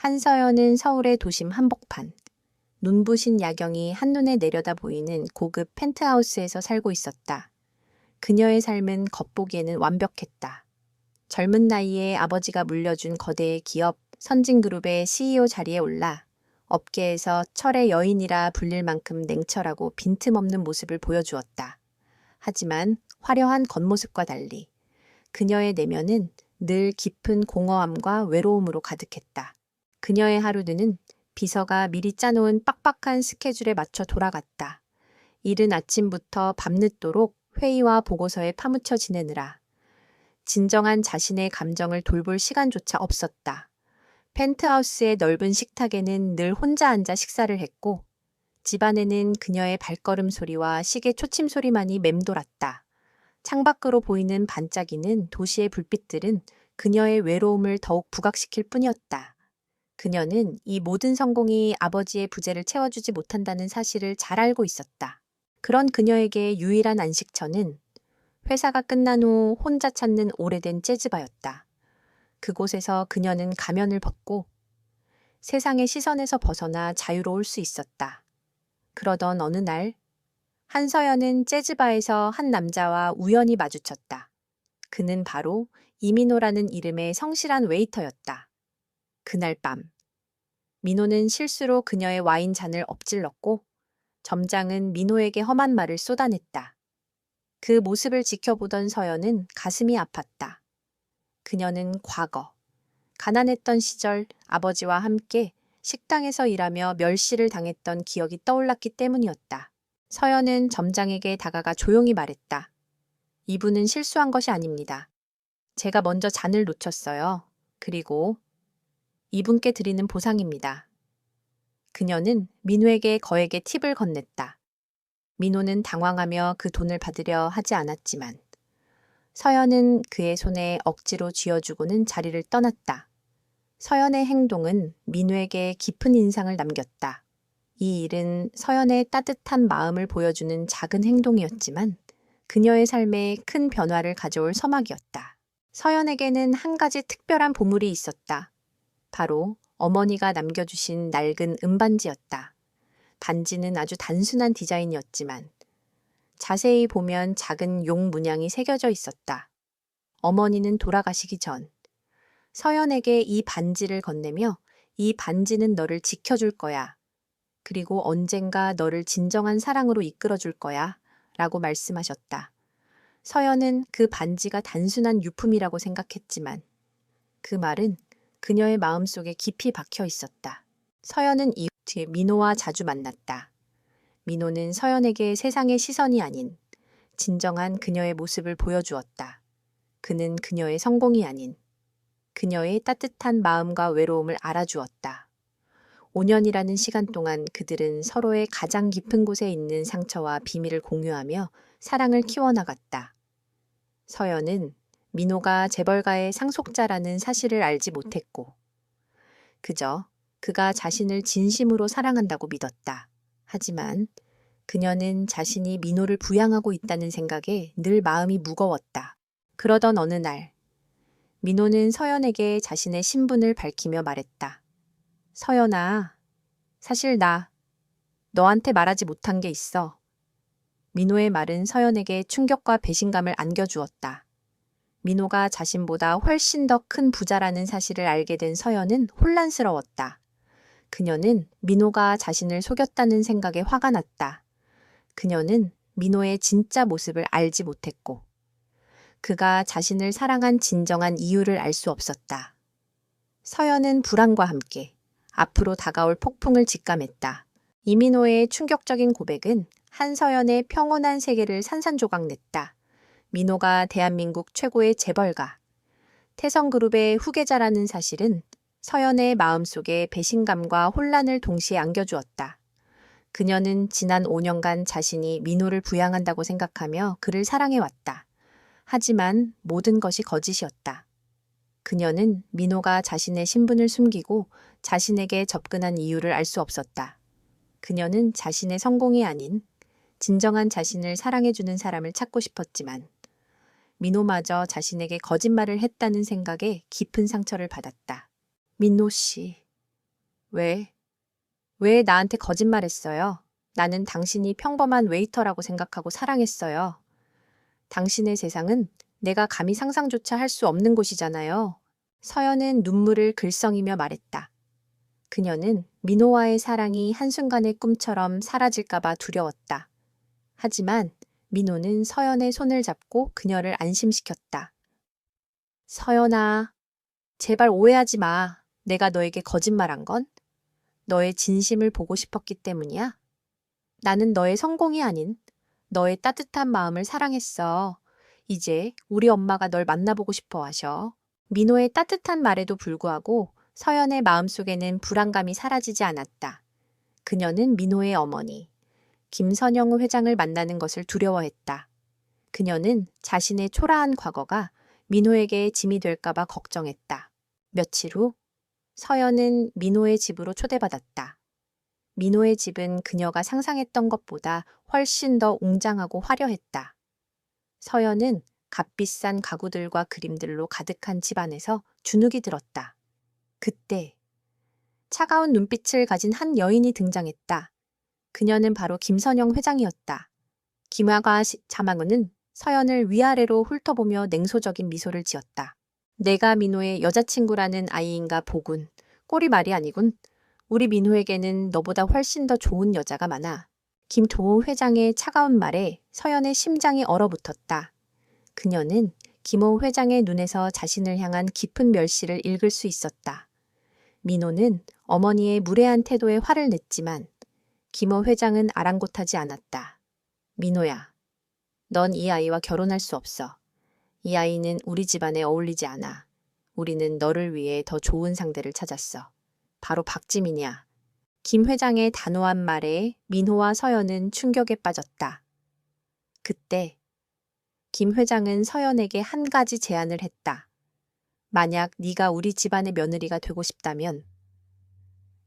한서연은 서울의 도심 한복판, 눈부신 야경이 한눈에 내려다 보이는 고급 펜트하우스에서 살고 있었다. 그녀의 삶은 겉보기에는 완벽했다. 젊은 나이에 아버지가 물려준 거대 기업 선진그룹의 CEO 자리에 올라 업계에서 철의 여인이라 불릴 만큼 냉철하고 빈틈없는 모습을 보여주었다. 하지만 화려한 겉모습과 달리 그녀의 내면은 늘 깊은 공허함과 외로움으로 가득했다. 그녀의 하루는 비서가 미리 짜놓은 빡빡한 스케줄에 맞춰 돌아갔다. 이른 아침부터 밤늦도록 회의와 보고서에 파묻혀 지내느라 진정한 자신의 감정을 돌볼 시간조차 없었다. 펜트하우스의 넓은 식탁에는 늘 혼자 앉아 식사를 했고 집안에는 그녀의 발걸음 소리와 시계 초침 소리만이 맴돌았다. 창밖으로 보이는 반짝이는 도시의 불빛들은 그녀의 외로움을 더욱 부각시킬 뿐이었다. 그녀는 이 모든 성공이 아버지의 부재를 채워주지 못한다는 사실을 잘 알고 있었다. 그런 그녀에게 유일한 안식처는 회사가 끝난 후 혼자 찾는 오래된 재즈바였다. 그곳에서 그녀는 가면을 벗고 세상의 시선에서 벗어나 자유로울 수 있었다. 그러던 어느 날 한서연은 재즈바에서 한 남자와 우연히 마주쳤다. 그는 바로 이민호라는 이름의 성실한 웨이터였다. 그날 밤 민호는 실수로 그녀의 와인 잔을 엎질렀고 점장은 민호에게 험한 말을 쏟아냈다. 그 모습을 지켜보던 서연은 가슴이 아팠다. 그녀는 과거, 가난했던 시절 아버지와 함께 식당에서 일하며 멸시를 당했던 기억이 떠올랐기 때문이었다. 서연은 점장에게 다가가 조용히 말했다. 이분은 실수한 것이 아닙니다. 제가 먼저 잔을 놓쳤어요. 그리고 이분께 드리는 보상입니다. 그녀는 민호에게 거액의 팁을 건넸다. 민호는 당황하며 그 돈을 받으려 하지 않았지만 서연은 그의 손에 억지로 쥐어주고는 자리를 떠났다. 서연의 행동은 민호에게 깊은 인상을 남겼다. 이 일은 서연의 따뜻한 마음을 보여주는 작은 행동이었지만 그녀의 삶에 큰 변화를 가져올 서막이었다. 서연에게는 한 가지 특별한 보물이 있었다. 바로 어머니가 남겨주신 낡은 은반지였다. 반지는 아주 단순한 디자인이었지만 자세히 보면 작은 용 문양이 새겨져 있었다. 어머니는 돌아가시기 전 서연에게 이 반지를 건네며 이 반지는 너를 지켜줄 거야. 그리고 언젠가 너를 진정한 사랑으로 이끌어줄 거야. 라고 말씀하셨다. 서연은 그 반지가 단순한 유품이라고 생각했지만 그 말은 그녀의 마음속에 깊이 박혀 있었다. 서연은 이후 민호와 자주 만났다. 민호는 서연에게 세상의 시선이 아닌 진정한 그녀의 모습을 보여주었다. 그는 그녀의 성공이 아닌 그녀의 따뜻한 마음과 외로움을 알아주었다. 5년이라는 시간 동안 그들은 서로의 가장 깊은 곳에 있는 상처와 비밀을 공유하며 사랑을 키워나갔다. 서연은 민호가 재벌가의 상속자라는 사실을 알지 못했고 그저 그가 자신을 진심으로 사랑한다고 믿었다. 하지만 그녀는 자신이 민호를 부양하고 있다는 생각에 늘 마음이 무거웠다. 그러던 어느 날 민호는 서연에게 자신의 신분을 밝히며 말했다. 서연아, 사실 나 너한테 말하지 못한 게 있어. 민호의 말은 서연에게 충격과 배신감을 안겨주었다. 민호가 자신보다 훨씬 더 큰 부자라는 사실을 알게 된 서연은 혼란스러웠다. 그녀는 민호가 자신을 속였다는 생각에 화가 났다. 그녀는 민호의 진짜 모습을 알지 못했고 그가 자신을 사랑한 진정한 이유를 알 수 없었다. 서연은 불안과 함께 앞으로 다가올 폭풍을 직감했다. 이민호의 충격적인 고백은 한서연의 평온한 세계를 산산조각냈다. 민호가 대한민국 최고의 재벌가, 태성그룹의 후계자라는 사실은 서연의 마음속에 배신감과 혼란을 동시에 안겨주었다. 그녀는 지난 5년간 자신이 민호를 부양한다고 생각하며 그를 사랑해왔다. 하지만 모든 것이 거짓이었다. 그녀는 민호가 자신의 신분을 숨기고 자신에게 접근한 이유를 알 수 없었다. 그녀는 자신의 성공이 아닌 진정한 자신을 사랑해주는 사람을 찾고 싶었지만 민호마저 자신에게 거짓말을 했다는 생각에 깊은 상처를 받았다. 민호 씨, 왜? 왜 나한테 거짓말했어요? 나는 당신이 평범한 웨이터라고 생각하고 사랑했어요. 당신의 세상은 내가 감히 상상조차 할 수 없는 곳이잖아요. 서연은 눈물을 글썽이며 말했다. 그녀는 민호와의 사랑이 한순간의 꿈처럼 사라질까봐 두려웠다. 하지만 민호는 서연의 손을 잡고 그녀를 안심시켰다. 서연아, 제발 오해하지 마. 내가 너에게 거짓말한 건 너의 진심을 보고 싶었기 때문이야. 나는 너의 성공이 아닌 너의 따뜻한 마음을 사랑했어. 이제 우리 엄마가 널 만나보고 싶어 하셔. 민호의 따뜻한 말에도 불구하고 서연의 마음속에는 불안감이 사라지지 않았다. 그녀는 민호의 어머니, 김선영 회장을 만나는 것을 두려워했다. 그녀는 자신의 초라한 과거가 민호에게 짐이 될까봐 걱정했다. 며칠 후 서연은 민호의 집으로 초대받았다. 민호의 집은 그녀가 상상했던 것보다 훨씬 더 웅장하고 화려했다. 서연은 값비싼 가구들과 그림들로 가득한 집 안에서 주눅이 들었다. 그때 차가운 눈빛을 가진 한 여인이 등장했다. 그녀는 바로 김선영 회장이었다. 김화가 자망은 서연을 위아래로 훑어보며 냉소적인 미소를 지었다. 내가 민호의 여자친구라는 아이인가 보군. 꼴이 말이 아니군. 우리 민호에게는 너보다 훨씬 더 좋은 여자가 많아. 김도호 회장의 차가운 말에 서연의 심장이 얼어붙었다. 그녀는 김호 회장의 눈에서 자신을 향한 깊은 멸시를 읽을 수 있었다. 민호는 어머니의 무례한 태도에 화를 냈지만 김호 회장은 아랑곳하지 않았다. 민호야, 넌 이 아이와 결혼할 수 없어. 이 아이는 우리 집안에 어울리지 않아. 우리는 너를 위해 더 좋은 상대를 찾았어. 바로 박지민이야. 김 회장의 단호한 말에 민호와 서연은 충격에 빠졌다. 그때 김 회장은 서연에게 한 가지 제안을 했다. 만약 네가 우리 집안의 며느리가 되고 싶다면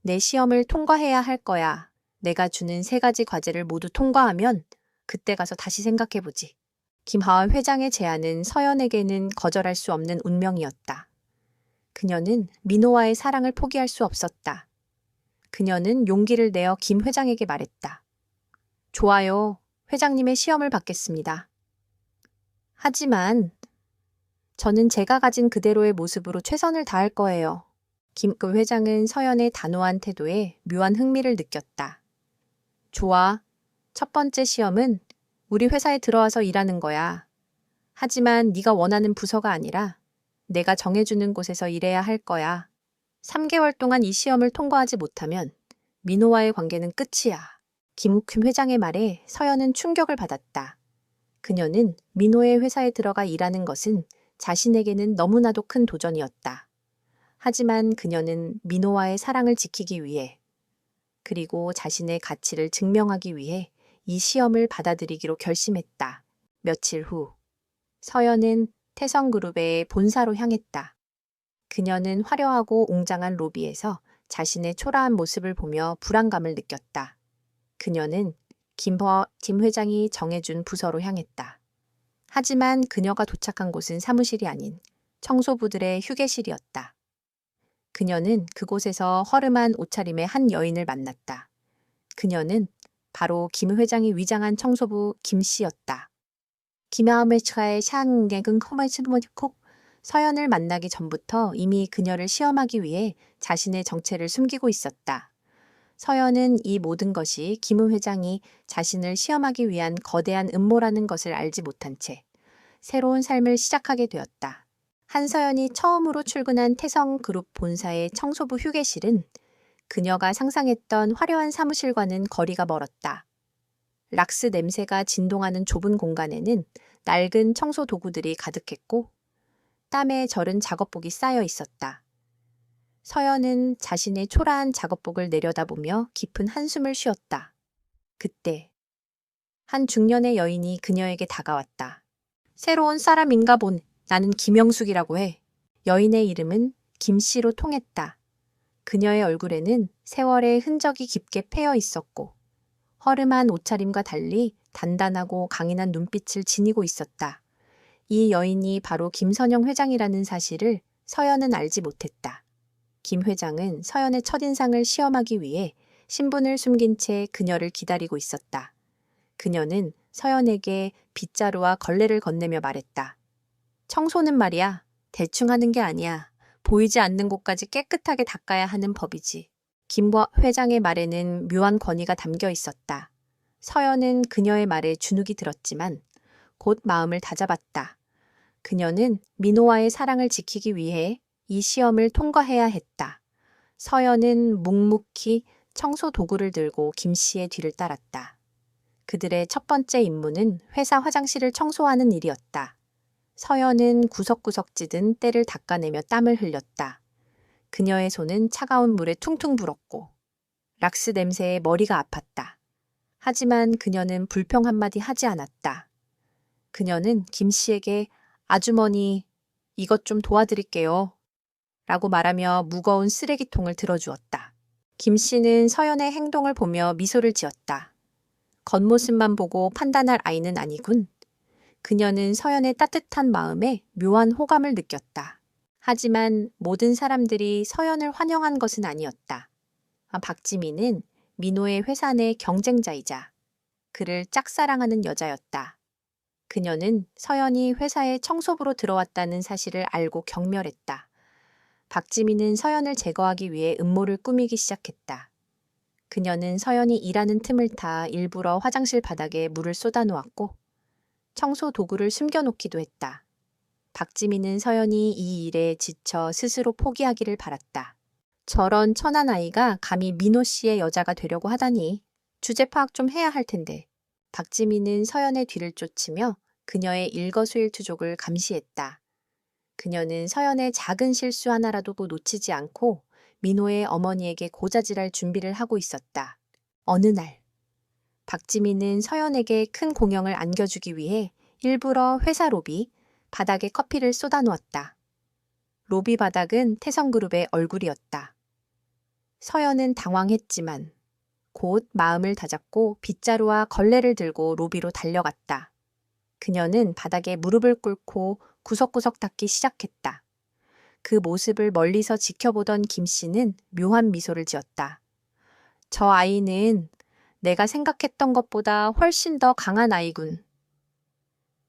내 시험을 통과해야 할 거야. 내가 주는 3가지 과제를 모두 통과하면 그때 가서 다시 생각해보지. 김하원 회장의 제안은 서연에게는 거절할 수 없는 운명이었다. 그녀는 민호와의 사랑을 포기할 수 없었다. 그녀는 용기를 내어 김 회장에게 말했다. 좋아요. 회장님의 시험을 받겠습니다. 하지만 저는 제가 가진 그대로의 모습으로 최선을 다할 거예요. 김 회장은 서연의 단호한 태도에 묘한 흥미를 느꼈다. 좋아. 첫 번째 시험은 우리 회사에 들어와서 일하는 거야. 하지만 네가 원하는 부서가 아니라 내가 정해주는 곳에서 일해야 할 거야. 3개월 동안 이 시험을 통과하지 못하면 민호와의 관계는 끝이야. 김 회장의 말에 서연은 충격을 받았다. 그녀는 민호의 회사에 들어가 일하는 것은 자신에게는 너무나도 큰 도전이었다. 하지만 그녀는 민호와의 사랑을 지키기 위해 그리고 자신의 가치를 증명하기 위해 이 시험을 받아들이기로 결심했다. 며칠 후 서연은 태성그룹의 본사로 향했다. 그녀는 화려하고 웅장한 로비에서 자신의 초라한 모습을 보며 불안감을 느꼈다. 그녀는 김 회장이 정해준 부서로 향했다. 하지만 그녀가 도착한 곳은 사무실이 아닌 청소부들의 휴게실이었다. 그녀는 그곳에서 허름한 옷차림의 한 여인을 만났다. 그녀는 바로 김 회장이 위장한 청소부 김 씨였다. 김아메츠가의 샹객은 커머치모디콕 서연을 만나기 전부터 이미 그녀를 시험하기 위해 자신의 정체를 숨기고 있었다. 서연은 이 모든 것이 김 회장이 자신을 시험하기 위한 거대한 음모라는 것을 알지 못한 채 새로운 삶을 시작하게 되었다. 한서연이 처음으로 출근한 태성그룹 본사의 청소부 휴게실은 그녀가 상상했던 화려한 사무실과는 거리가 멀었다. 락스 냄새가 진동하는 좁은 공간에는 낡은 청소 도구들이 가득했고 땀에 절은 작업복이 쌓여 있었다. 서연은 자신의 초라한 작업복을 내려다보며 깊은 한숨을 쉬었다. 그때 한 중년의 여인이 그녀에게 다가왔다. 새로운 사람인가 본. 나는 김영숙이라고 해. 여인의 이름은 김씨로 통했다. 그녀의 얼굴에는 세월의 흔적이 깊게 패여 있었고 허름한 옷차림과 달리 단단하고 강인한 눈빛을 지니고 있었다. 이 여인이 바로 김선영 회장이라는 사실을 서연은 알지 못했다. 김 회장은 서연의 첫인상을 시험하기 위해 신분을 숨긴 채 그녀를 기다리고 있었다. 그녀는 서연에게 빗자루와 걸레를 건네며 말했다. 청소는 말이야. 대충 하는 게 아니야. 보이지 않는 곳까지 깨끗하게 닦아야 하는 법이지. 김 회장의 말에는 묘한 권위가 담겨 있었다. 서연은 그녀의 말에 주눅이 들었지만 곧 마음을 다잡았다. 그녀는 민호와의 사랑을 지키기 위해 이 시험을 통과해야 했다. 서연은 묵묵히 청소 도구를 들고 김 씨의 뒤를 따랐다. 그들의 첫 번째 임무는 회사 화장실을 청소하는 일이었다. 서연은 구석구석 찌든 때를 닦아내며 땀을 흘렸다. 그녀의 손은 차가운 물에 퉁퉁 불었고 락스 냄새에 머리가 아팠다. 하지만 그녀는 불평 한마디 하지 않았다. 그녀는 김 씨에게 아주머니, 이것 좀 도와드릴게요. 라고 말하며 무거운 쓰레기통을 들어주었다. 김 씨는 서연의 행동을 보며 미소를 지었다. 겉모습만 보고 판단할 아이는 아니군. 그녀는 서연의 따뜻한 마음에 묘한 호감을 느꼈다. 하지만 모든 사람들이 서연을 환영한 것은 아니었다. 박지민은 민호의 회사 내 경쟁자이자 그를 짝사랑하는 여자였다. 그녀는 서연이 회사에 청소부로 들어왔다는 사실을 알고 경멸했다. 박지민은 서연을 제거하기 위해 음모를 꾸미기 시작했다. 그녀는 서연이 일하는 틈을 타 일부러 화장실 바닥에 물을 쏟아놓았고 청소 도구를 숨겨놓기도 했다. 박지민은 서연이 이 일에 지쳐 스스로 포기하기를 바랐다. 저런 천한 아이가 감히 민호 씨의 여자가 되려고 하다니 주제 파악 좀 해야 할 텐데. 박지민은 서연의 뒤를 쫓으며 그녀의 일거수일투족을 감시했다. 그녀는 서연의 작은 실수 하나라도 놓치지 않고 민호의 어머니에게 고자질할 준비를 하고 있었다. 어느 날, 박지민은 서연에게 큰 공영을 안겨주기 위해 일부러 회사 로비 바닥에 커피를 쏟아놓았다. 로비 바닥은 태성그룹의 얼굴이었다. 서연은 당황했지만 곧 마음을 다잡고 빗자루와 걸레를 들고 로비로 달려갔다. 그녀는 바닥에 무릎을 꿇고 구석구석 닦기 시작했다. 그 모습을 멀리서 지켜보던 김 씨는 묘한 미소를 지었다. 저 아이는 내가 생각했던 것보다 훨씬 더 강한 아이군.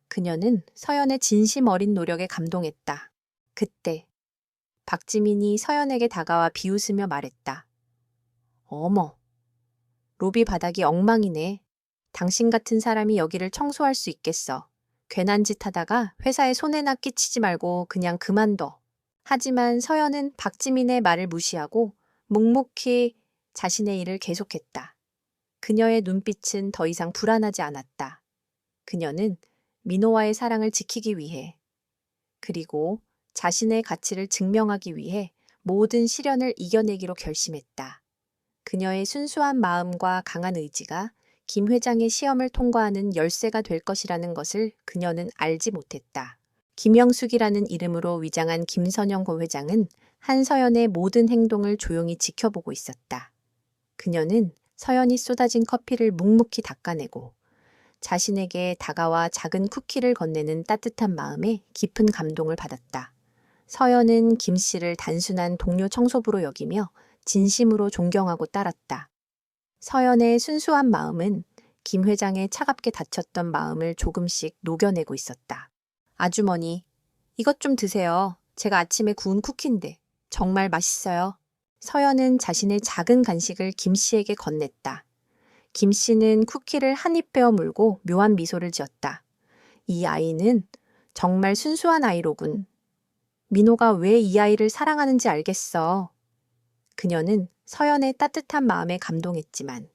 그녀는 서연의 진심 어린 노력에 감동했다. 그때 박지민이 서연에게 다가와 비웃으며 말했다. 어머, 로비 바닥이 엉망이네. 당신 같은 사람이 여기를 청소할 수 있겠어. 괜한 짓 하다가 회사에 손해나 끼치지 말고 그냥 그만둬. 하지만 서연은 박지민의 말을 무시하고 묵묵히 자신의 일을 계속했다. 그녀의 눈빛은 더 이상 불안하지 않았다. 그녀는 민호와의 사랑을 지키기 위해 그리고 자신의 가치를 증명하기 위해 모든 시련을 이겨내기로 결심했다. 그녀의 순수한 마음과 강한 의지가 김 회장의 시험을 통과하는 열쇠가 될 것이라는 것을 그녀는 알지 못했다. 김영숙이라는 이름으로 위장한 김선영 고 회장은 한서연의 모든 행동을 조용히 지켜보고 있었다. 그녀는 서연이 쏟아진 커피를 묵묵히 닦아내고 자신에게 다가와 작은 쿠키를 건네는 따뜻한 마음에 깊은 감동을 받았다. 서연은 김 씨를 단순한 동료 청소부로 여기며 진심으로 존경하고 따랐다. 서연의 순수한 마음은 김 회장의 차갑게 닫혔던 마음을 조금씩 녹여내고 있었다. 아주머니, 이것 좀 드세요. 제가 아침에 구운 쿠키인데 정말 맛있어요. 서연은 자신의 작은 간식을 김 씨에게 건넸다. 김 씨는 쿠키를 한 입 베어 물고 묘한 미소를 지었다. 이 아이는 정말 순수한 아이로군. 민호가 왜 이 아이를 사랑하는지 알겠어. 그녀는 서연의 따뜻한 마음에 감동했지만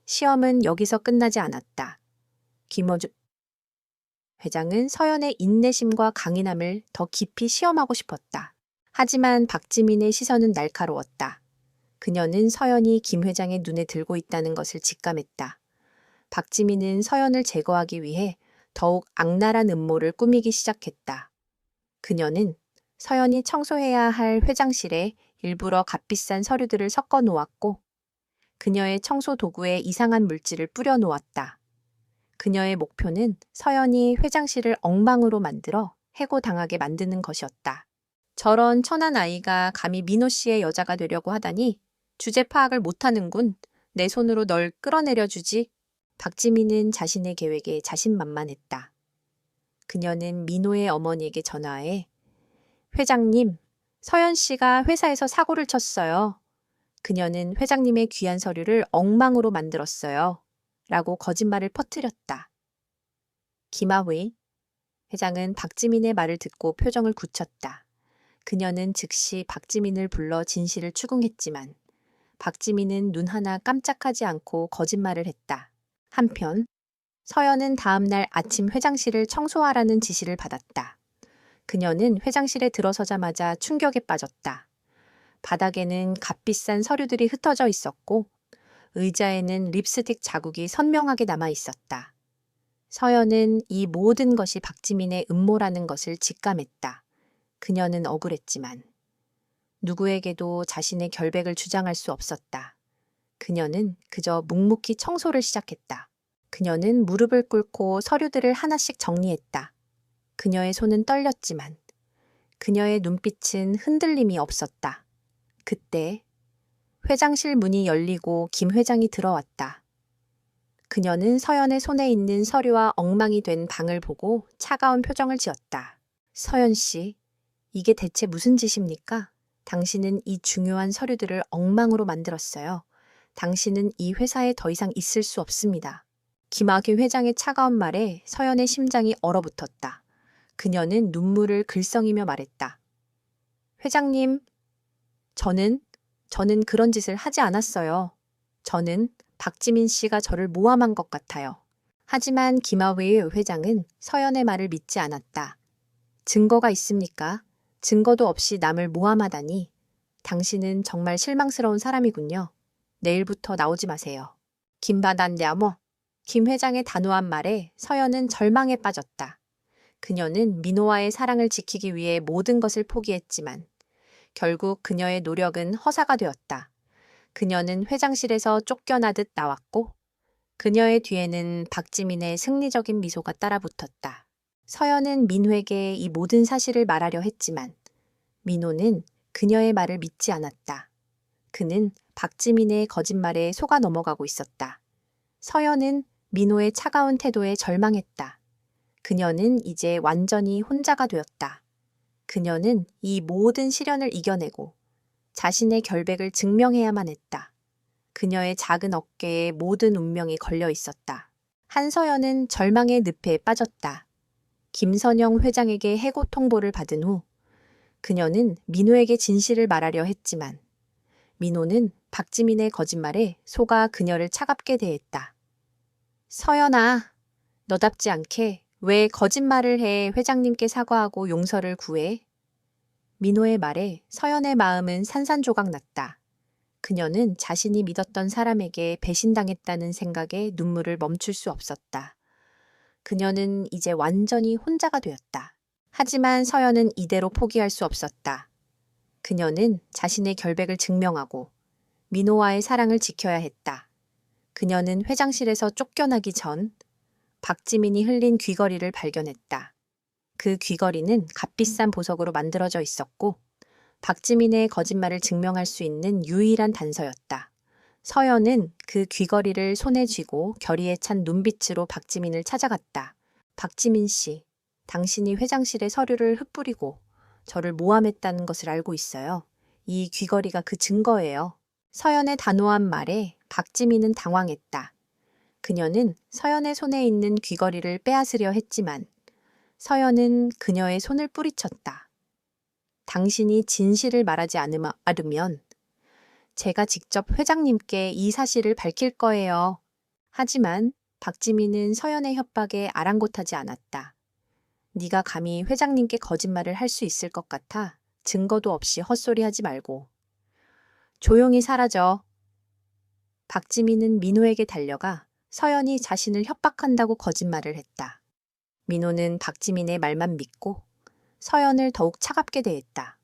시험은 여기서 끝나지 않았다. 김어준 회장은 서연의 인내심과 강인함을 더 깊이 시험하고 싶었다. 하지만 박지민의 시선은 날카로웠다. 그녀는 서연이 김 회장의 눈에 들고 있다는 것을 직감했다. 박지민은 서연을 제거하기 위해 더욱 악랄한 음모를 꾸미기 시작했다. 그녀는 서연이 청소해야 할 회장실에 일부러 값비싼 서류들을 섞어 놓았고 그녀의 청소 도구에 이상한 물질을 뿌려 놓았다. 그녀의 목표는 서연이 회장실을 엉망으로 만들어 해고당하게 만드는 것이었다. 저런 천한 아이가 감히 민호 씨의 여자가 되려고 하다니 주제 파악을 못하는군. 내 손으로 널 끌어내려 주지. 박지민은 자신의 계획에 자신만만했다. 그녀는 민호의 어머니에게 전화해 회장님, 서연 씨가 회사에서 사고를 쳤어요. 그녀는 회장님의 귀한 서류를 엉망으로 만들었어요. 라고 거짓말을 퍼뜨렸다. 김아회 회장은 박지민의 말을 듣고 표정을 굳혔다. 그녀는 즉시 박지민을 불러 진실을 추궁했지만 박지민은 눈 하나 깜짝하지 않고 거짓말을 했다. 한편 서연은 다음날 아침 회장실을 청소하라는 지시를 받았다. 그녀는 회장실에 들어서자마자 충격에 빠졌다. 바닥에는 값비싼 서류들이 흩어져 있었고 의자에는 립스틱 자국이 선명하게 남아 있었다. 서연은 이 모든 것이 박지민의 음모라는 것을 직감했다. 그녀는 억울했지만 누구에게도 자신의 결백을 주장할 수 없었다. 그녀는 그저 묵묵히 청소를 시작했다. 그녀는 무릎을 꿇고 서류들을 하나씩 정리했다. 그녀의 손은 떨렸지만 그녀의 눈빛은 흔들림이 없었다. 그때 회장실 문이 열리고 김 회장이 들어왔다. 그녀는 서연의 손에 있는 서류와 엉망이 된 방을 보고 차가운 표정을 지었다. 서연 씨, 이게 대체 무슨 짓입니까? 당신은 이 중요한 서류들을 엉망으로 만들었어요. 당신은 이 회사에 더 이상 있을 수 없습니다. 김학의 회장의 차가운 말에 서연의 심장이 얼어붙었다. 그녀는 눈물을 글썽이며 말했다. 회장님, 저는 그런 짓을 하지 않았어요. 저는 박지민 씨가 저를 모함한 것 같아요. 하지만 김하회의 회장은 서연의 말을 믿지 않았다. 증거가 있습니까? 증거도 없이 남을 모함하다니. 당신은 정말 실망스러운 사람이군요. 내일부터 나오지 마세요. 김바단야모. 김 회장의 단호한 말에 서연은 절망에 빠졌다. 그녀는 민호와의 사랑을 지키기 위해 모든 것을 포기했지만 결국 그녀의 노력은 허사가 되었다. 그녀는 회장실에서 쫓겨나듯 나왔고 그녀의 뒤에는 박지민의 승리적인 미소가 따라붙었다. 서연은 민호에게 이 모든 사실을 말하려 했지만 민호는 그녀의 말을 믿지 않았다. 그는 박지민의 거짓말에 속아 넘어가고 있었다. 서연은 민호의 차가운 태도에 절망했다. 그녀는 이제 완전히 혼자가 되었다. 그녀는 이 모든 시련을 이겨내고 자신의 결백을 증명해야만 했다. 그녀의 작은 어깨에 모든 운명이 걸려 있었다. 한서연은 절망의 늪에 빠졌다. 김선영 회장에게 해고 통보를 받은 후 그녀는 민호에게 진실을 말하려 했지만 민호는 박지민의 거짓말에 속아 그녀를 차갑게 대했다. 서연아, 너답지 않게 왜 거짓말을 해 회장님께 사과하고 용서를 구해? 민호의 말에 서연의 마음은 산산조각 났다. 그녀는 자신이 믿었던 사람에게 배신당했다는 생각에 눈물을 멈출 수 없었다. 그녀는 이제 완전히 혼자가 되었다. 하지만 서연은 이대로 포기할 수 없었다. 그녀는 자신의 결백을 증명하고 민호와의 사랑을 지켜야 했다. 그녀는 회장실에서 쫓겨나기 전 박지민이 흘린 귀걸이를 발견했다. 그 귀걸이는 값비싼 보석으로 만들어져 있었고 박지민의 거짓말을 증명할 수 있는 유일한 단서였다. 서연은 그 귀걸이를 손에 쥐고 결의에 찬 눈빛으로 박지민을 찾아갔다. 박지민 씨, 당신이 회장실에 서류를 흩뿌리고 저를 모함했다는 것을 알고 있어요. 이 귀걸이가 그 증거예요. 서연의 단호한 말에 박지민은 당황했다. 그녀는 서연의 손에 있는 귀걸이를 빼앗으려 했지만 서연은 그녀의 손을 뿌리쳤다. 당신이 진실을 말하지 않으면 제가 직접 회장님께 이 사실을 밝힐 거예요. 하지만 박지민은 서연의 협박에 아랑곳하지 않았다. 네가 감히 회장님께 거짓말을 할 수 있을 것 같아 증거도 없이 헛소리하지 말고. 조용히 사라져. 박지민은 민호에게 달려가 서연이 자신을 협박한다고 거짓말을 했다. 민호는 박지민의 말만 믿고 서연을 더욱 차갑게 대했다.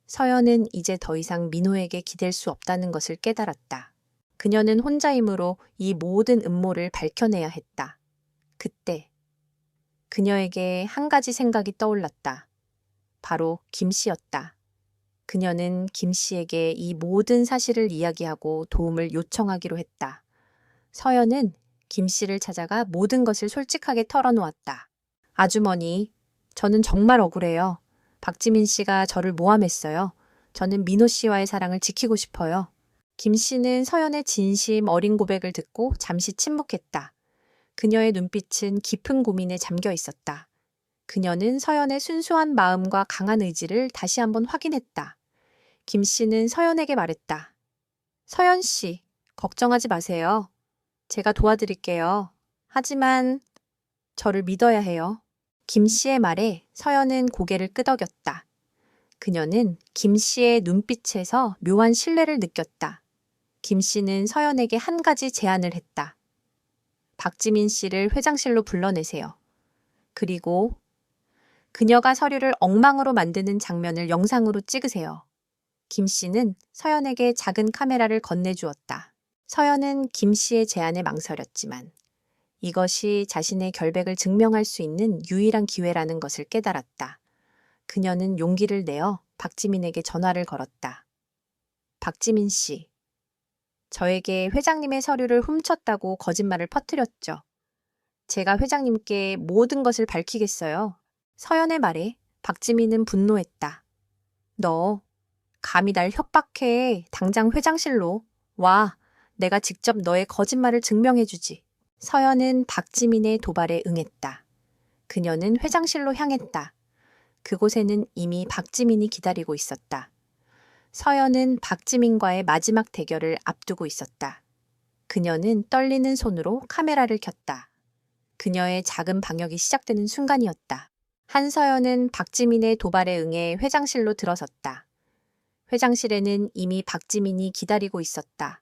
서연은 이제 더 이상 민호에게 기댈 수 없다는 것을 깨달았다. 그녀는 혼자 힘으로 이 모든 음모를 밝혀내야 했다. 그때 그녀에게 한 가지 생각이 떠올랐다. 바로 김 씨였다. 그녀는 김 씨에게 이 모든 사실을 이야기하고 도움을 요청하기로 했다. 서연은 김 씨를 찾아가 모든 것을 솔직하게 털어놓았다. 아주머니, 저는 정말 억울해요. 박지민 씨가 저를 모함했어요. 저는 민호 씨와의 사랑을 지키고 싶어요. 김 씨는 서연의 진심 어린 고백을 듣고 잠시 침묵했다. 그녀의 눈빛은 깊은 고민에 잠겨 있었다. 그녀는 서연의 순수한 마음과 강한 의지를 다시 한번 확인했다. 김 씨는 서연에게 말했다. 서연 씨, 걱정하지 마세요. 제가 도와드릴게요. 하지만 저를 믿어야 해요. 김 씨의 말에 서연은 고개를 끄덕였다. 그녀는 김 씨의 눈빛에서 묘한 신뢰를 느꼈다. 김 씨는 서연에게 한 가지 제안을 했다. 박지민 씨를 회장실로 불러내세요. 그리고 그녀가 서류를 엉망으로 만드는 장면을 영상으로 찍으세요. 김 씨는 서연에게 작은 카메라를 건네주었다. 서연은 김 씨의 제안에 망설였지만 이것이 자신의 결백을 증명할 수 있는 유일한 기회라는 것을 깨달았다. 그녀는 용기를 내어 박지민에게 전화를 걸었다. 박지민 씨, 저에게 회장님의 서류를 훔쳤다고 거짓말을 퍼뜨렸죠. 제가 회장님께 모든 것을 밝히겠어요. 서연의 말에 박지민은 분노했다. 너 감히 날 협박해. 당장 회장실로 와. 내가 직접 너의 거짓말을 증명해주지. 서연은 박지민의 도발에 응했다. 그녀는 회장실로 향했다. 그곳에는 이미 박지민이 기다리고 있었다. 서연은 박지민과의 마지막 대결을 앞두고 있었다. 그녀는 떨리는 손으로 카메라를 켰다. 그녀의 작은 방역이 시작되는 순간이었다. 한서연은 박지민의 도발에 응해 회장실로 들어섰다. 회장실에는 이미 박지민이 기다리고 있었다.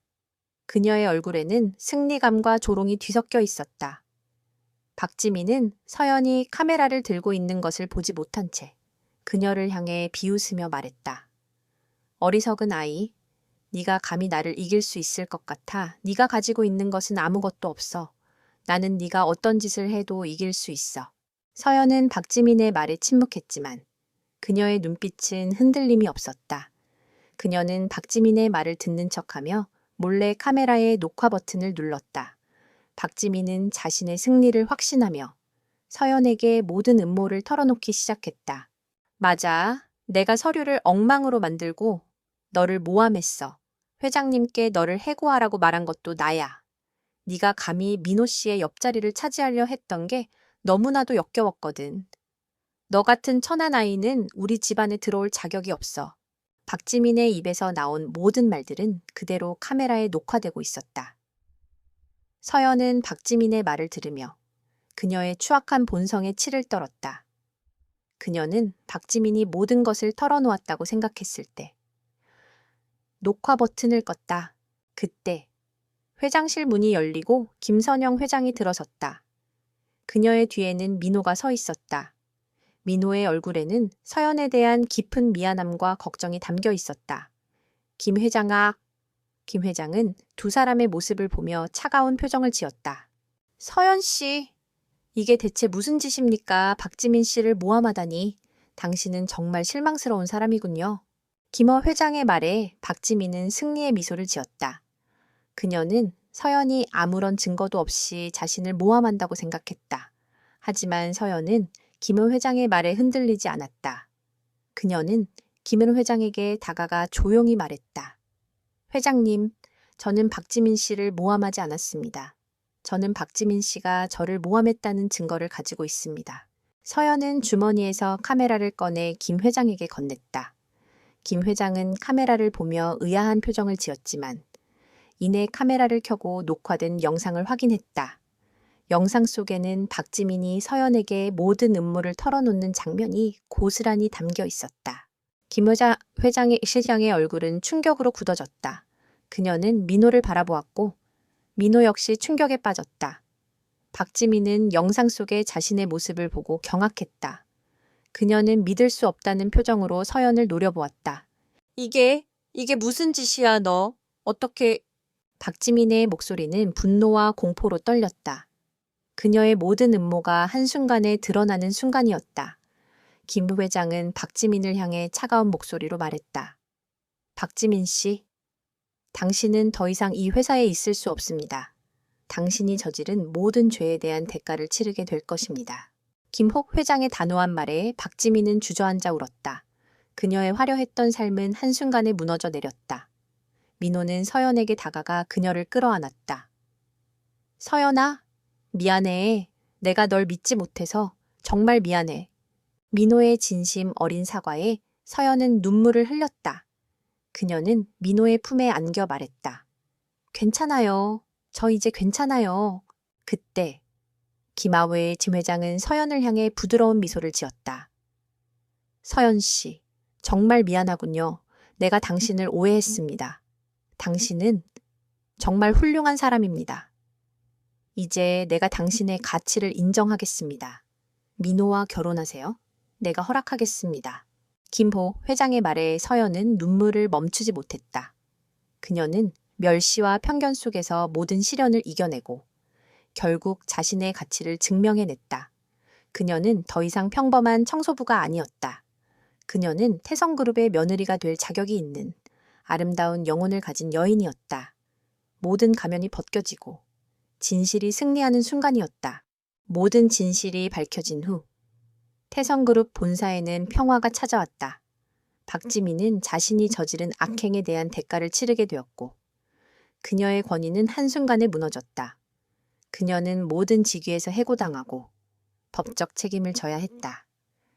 그녀의 얼굴에는 승리감과 조롱이 뒤섞여 있었다. 박지민은 서연이 카메라를 들고 있는 것을 보지 못한 채 그녀를 향해 비웃으며 말했다. 어리석은 아이, 네가 감히 나를 이길 수 있을 것 같아. 네가 가지고 있는 것은 아무것도 없어. 나는 네가 어떤 짓을 해도 이길 수 있어. 서연은 박지민의 말에 침묵했지만 그녀의 눈빛은 흔들림이 없었다. 그녀는 박지민의 말을 듣는 척하며 몰래 카메라의 녹화 버튼을 눌렀다. 박지민은 자신의 승리를 확신하며 서연에게 모든 음모를 털어놓기 시작했다. 맞아. 내가 서류를 엉망으로 만들고 너를 모함했어. 회장님께 너를 해고하라고 말한 것도 나야. 네가 감히 민호 씨의 옆자리를 차지하려 했던 게 너무나도 역겨웠거든. 너 같은 천한 아이는 우리 집안에 들어올 자격이 없어. 박지민의 입에서 나온 모든 말들은 그대로 카메라에 녹화되고 있었다. 서연은 박지민의 말을 들으며 그녀의 추악한 본성에 치를 떨었다. 그녀는 박지민이 모든 것을 털어놓았다고 생각했을 때 녹화 버튼을 껐다. 그때 회장실 문이 열리고 김선영 회장이 들어섰다. 그녀의 뒤에는 민호가 서 있었다. 민호의 얼굴에는 서연에 대한 깊은 미안함과 걱정이 담겨 있었다. 김 회장은 두 사람의 모습을 보며 차가운 표정을 지었다. 서연 씨, 이게 대체 무슨 짓입니까? 박지민 씨를 모함하다니. 당신은 정말 실망스러운 사람이군요. 김어 회장의 말에 박지민은 승리의 미소를 지었다. 그녀는 서연이 아무런 증거도 없이 자신을 모함한다고 생각했다. 하지만 서연은 김은 회장의 말에 흔들리지 않았다. 그녀는 김은 회장에게 다가가 조용히 말했다. 회장님, 저는 박지민 씨를 모함하지 않았습니다. 저는 박지민 씨가 저를 모함했다는 증거를 가지고 있습니다. 서연은 주머니에서 카메라를 꺼내 김 회장에게 건넸다. 김 회장은 카메라를 보며 의아한 표정을 지었지만 이내 카메라를 켜고 녹화된 영상을 확인했다. 영상 속에는 박지민이 서연에게 모든 음모를 털어놓는 장면이 고스란히 담겨 있었다. 김 회장의 얼굴은 충격으로 굳어졌다. 그녀는 민호를 바라보았고 민호 역시 충격에 빠졌다. 박지민은 영상 속의 자신의 모습을 보고 경악했다. 그녀는 믿을 수 없다는 표정으로 서연을 노려보았다. 이게 무슨 짓이야 너? 어떻게... 박지민의 목소리는 분노와 공포로 떨렸다. 그녀의 모든 음모가 한순간에 드러나는 순간이었다. 김 회장은 박지민을 향해 차가운 목소리로 말했다. 박지민 씨, 당신은 더 이상 이 회사에 있을 수 없습니다. 당신이 저지른 모든 죄에 대한 대가를 치르게 될 것입니다. 김혹 회장의 단호한 말에 박지민은 주저앉아 울었다. 그녀의 화려했던 삶은 한순간에 무너져 내렸다. 민호는 서연에게 다가가 그녀를 끌어안았다. 서연아, 미안해. 내가 널 믿지 못해서 정말 미안해. 민호의 진심 어린 사과에 서연은 눈물을 흘렸다. 그녀는 민호의 품에 안겨 말했다. 괜찮아요. 저 이제 괜찮아요. 그때 김아우의 김 회장은 서연을 향해 부드러운 미소를 지었다. 서연 씨, 정말 미안하군요. 내가 당신을 오해했습니다. 당신은 정말 훌륭한 사람입니다. 이제 내가 당신의 가치를 인정하겠습니다. 민호와 결혼하세요. 내가 허락하겠습니다. 김호 회장의 말에 서연은 눈물을 멈추지 못했다. 그녀는 멸시와 편견 속에서 모든 시련을 이겨내고 결국 자신의 가치를 증명해냈다. 그녀는 더 이상 평범한 청소부가 아니었다. 그녀는 태성그룹의 며느리가 될 자격이 있는 아름다운 영혼을 가진 여인이었다. 모든 가면이 벗겨지고 진실이 승리하는 순간이었다. 모든 진실이 밝혀진 후 태성그룹 본사에는 평화가 찾아왔다. 박지민은 자신이 저지른 악행에 대한 대가를 치르게 되었고 그녀의 권위는 한순간에 무너졌다. 그녀는 모든 직위에서 해고당하고 법적 책임을 져야 했다.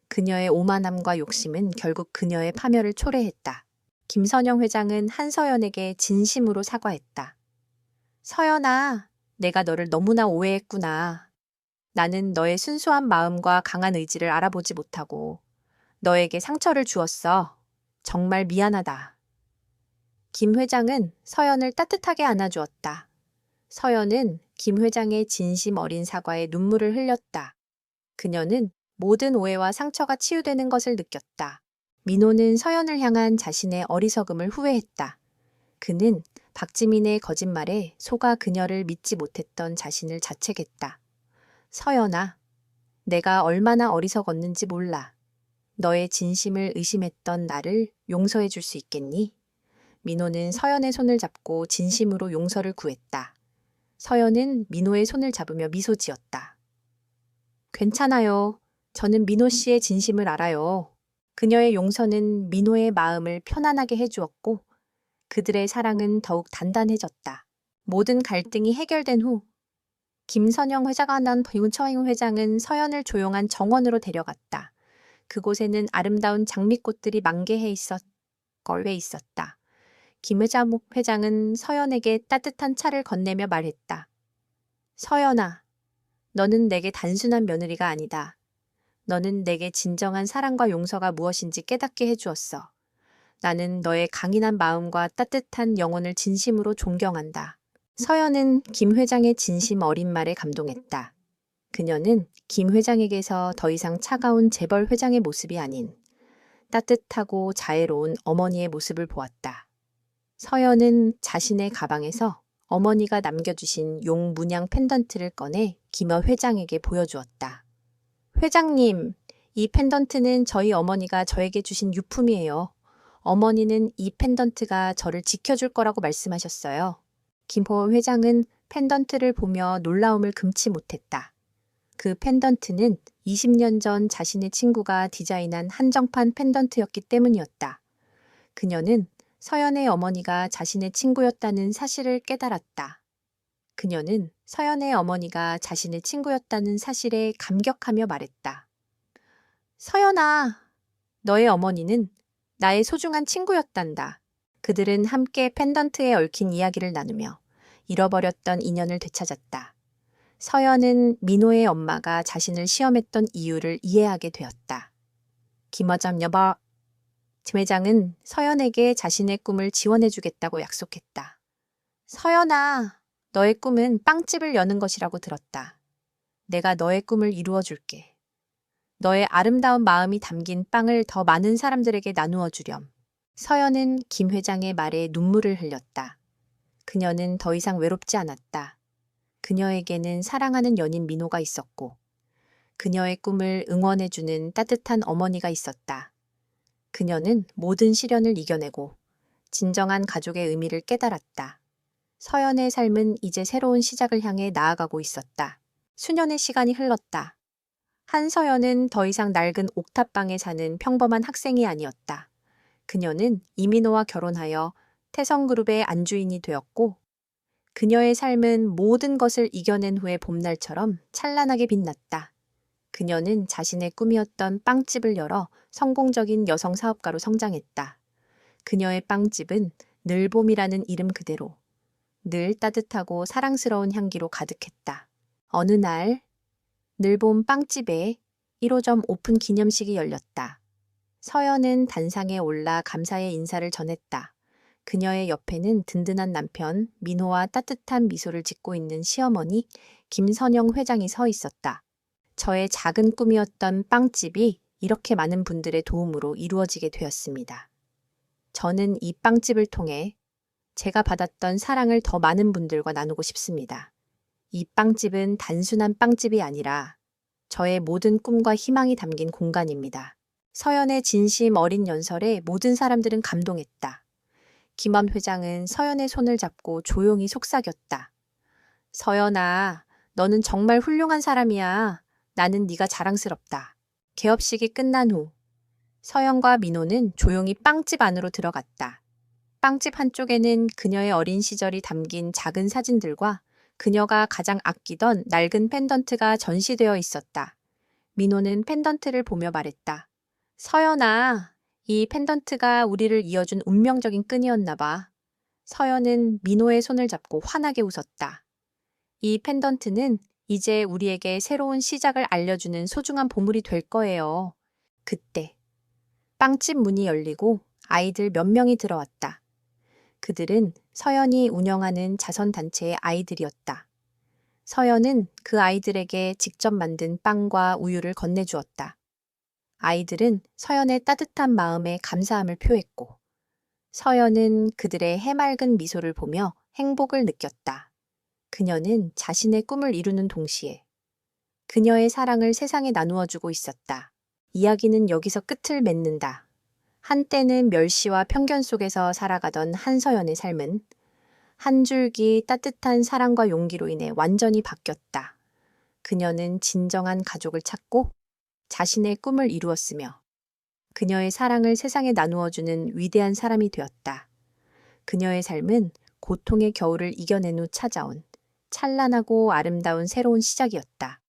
그녀의 오만함과 욕심은 결국 그녀의 파멸을 초래했다. 김선영 회장은 한서연에게 진심으로 사과했다. 서연아, 내가 너를 너무나 오해했구나. 나는 너의 순수한 마음과 강한 의지를 알아보지 못하고 너에게 상처를 주었어. 정말 미안하다. 김 회장은 서연을 따뜻하게 안아주었다. 서연은 김 회장의 진심 어린 사과에 눈물을 흘렸다. 그녀는 모든 오해와 상처가 치유되는 것을 느꼈다. 민호는 서연을 향한 자신의 어리석음을 후회했다. 그는 박지민의 거짓말에 속아 그녀를 믿지 못했던 자신을 자책했다. 서연아, 내가 얼마나 어리석었는지 몰라. 너의 진심을 의심했던 나를 용서해 줄 수 있겠니? 민호는 서연의 손을 잡고 진심으로 용서를 구했다. 서연은 민호의 손을 잡으며 미소 지었다. 괜찮아요. 저는 민호 씨의 진심을 알아요. 그녀의 용서는 민호의 마음을 편안하게 해주었고 그들의 사랑은 더욱 단단해졌다. 모든 갈등이 해결된 후 김선영 회장과 난 윤처잉 회장은 서연을 조용한 정원으로 데려갔다. 그곳에는 아름다운 장미꽃들이 만개해 걸려 있었다. 김 회장은 서연에게 따뜻한 차를 건네며 말했다. 서연아, 너는 내게 단순한 며느리가 아니다. 너는 내게 진정한 사랑과 용서가 무엇인지 깨닫게 해주었어. 나는 너의 강인한 마음과 따뜻한 영혼을 진심으로 존경한다. 서연은 김 회장의 진심 어린 말에 감동했다. 그녀는 김 회장에게서 더 이상 차가운 재벌 회장의 모습이 아닌 따뜻하고 자애로운 어머니의 모습을 보았다. 서연은 자신의 가방에서 어머니가 남겨주신 용 문양 펜던트를 꺼내 김 회장에게 보여주었다. 회장님, 이 펜던트는 저희 어머니가 저에게 주신 유품이에요. 어머니는 이 펜던트가 저를 지켜줄 거라고 말씀하셨어요. 김호 회장은 펜던트를 보며 놀라움을 금치 못했다. 그 펜던트는 20년 전 자신의 친구가 디자인한 한정판 펜던트였기 때문이었다. 그녀는 서연의 어머니가 자신의 친구였다는 사실을 깨달았다. 그녀는 서연의 어머니가 자신의 친구였다는 사실에 감격하며 말했다. 서연아, 너의 어머니는 나의 소중한 친구였단다. 그들은 함께 펜던트에 얽힌 이야기를 나누며 잃어버렸던 인연을 되찾았다. 서연은 민호의 엄마가 자신을 시험했던 이유를 이해하게 되었다. 김어점 여보, 김 회장은 서연에게 자신의 꿈을 지원해주겠다고 약속했다. 서연아, 너의 꿈은 빵집을 여는 것이라고 들었다. 내가 너의 꿈을 이루어줄게. 너의 아름다운 마음이 담긴 빵을 더 많은 사람들에게 나누어 주렴. 서연은 김 회장의 말에 눈물을 흘렸다. 그녀는 더 이상 외롭지 않았다. 그녀에게는 사랑하는 연인 민호가 있었고 그녀의 꿈을 응원해주는 따뜻한 어머니가 있었다. 그녀는 모든 시련을 이겨내고 진정한 가족의 의미를 깨달았다. 서연의 삶은 이제 새로운 시작을 향해 나아가고 있었다. 수년의 시간이 흘렀다. 한서연은 더 이상 낡은 옥탑방에 사는 평범한 학생이 아니었다. 그녀는 이민호와 결혼하여 태성그룹의 안주인이 되었고, 그녀의 삶은 모든 것을 이겨낸 후의 봄날처럼 찬란하게 빛났다. 그녀는 자신의 꿈이었던 빵집을 열어 성공적인 여성 사업가로 성장했다. 그녀의 빵집은 늘봄이라는 이름 그대로 늘 따뜻하고 사랑스러운 향기로 가득했다. 어느 날 늘봄 빵집에 1호점 오픈 기념식이 열렸다. 서연은 단상에 올라 감사의 인사를 전했다. 그녀의 옆에는 든든한 남편 민호와 따뜻한 미소를 짓고 있는 시어머니 김선영 회장이 서 있었다. 저의 작은 꿈이었던 빵집이 이렇게 많은 분들의 도움으로 이루어지게 되었습니다. 저는 이 빵집을 통해 제가 받았던 사랑을 더 많은 분들과 나누고 싶습니다. 이 빵집은 단순한 빵집이 아니라 저의 모든 꿈과 희망이 담긴 공간입니다. 서연의 진심 어린 연설에 모든 사람들은 감동했다. 김원 회장은 서연의 손을 잡고 조용히 속삭였다. 서연아, 너는 정말 훌륭한 사람이야. 나는 네가 자랑스럽다. 개업식이 끝난 후 서연과 민호는 조용히 빵집 안으로 들어갔다. 빵집 한쪽에는 그녀의 어린 시절이 담긴 작은 사진들과 그녀가 가장 아끼던 낡은 펜던트가 전시되어 있었다. 민호는 펜던트를 보며 말했다. 서연아, 이 펜던트가 우리를 이어준 운명적인 끈이었나 봐. 서연은 민호의 손을 잡고 환하게 웃었다. 이 펜던트는 이제 우리에게 새로운 시작을 알려주는 소중한 보물이 될 거예요. 그때 빵집 문이 열리고 아이들 몇 명이 들어왔다. 그들은 서연이 운영하는 자선단체의 아이들이었다. 서연은 그 아이들에게 직접 만든 빵과 우유를 건네주었다. 아이들은 서연의 따뜻한 마음에 감사함을 표했고, 서연은 그들의 해맑은 미소를 보며 행복을 느꼈다. 그녀는 자신의 꿈을 이루는 동시에 그녀의 사랑을 세상에 나누어주고 있었다. 이야기는 여기서 끝을 맺는다. 한때는 멸시와 편견 속에서 살아가던 한서연의 삶은 한 줄기 따뜻한 사랑과 용기로 인해 완전히 바뀌었다. 그녀는 진정한 가족을 찾고 자신의 꿈을 이루었으며 그녀의 사랑을 세상에 나누어주는 위대한 사람이 되었다. 그녀의 삶은 고통의 겨울을 이겨낸 후 찾아온 찬란하고 아름다운 새로운 시작이었다.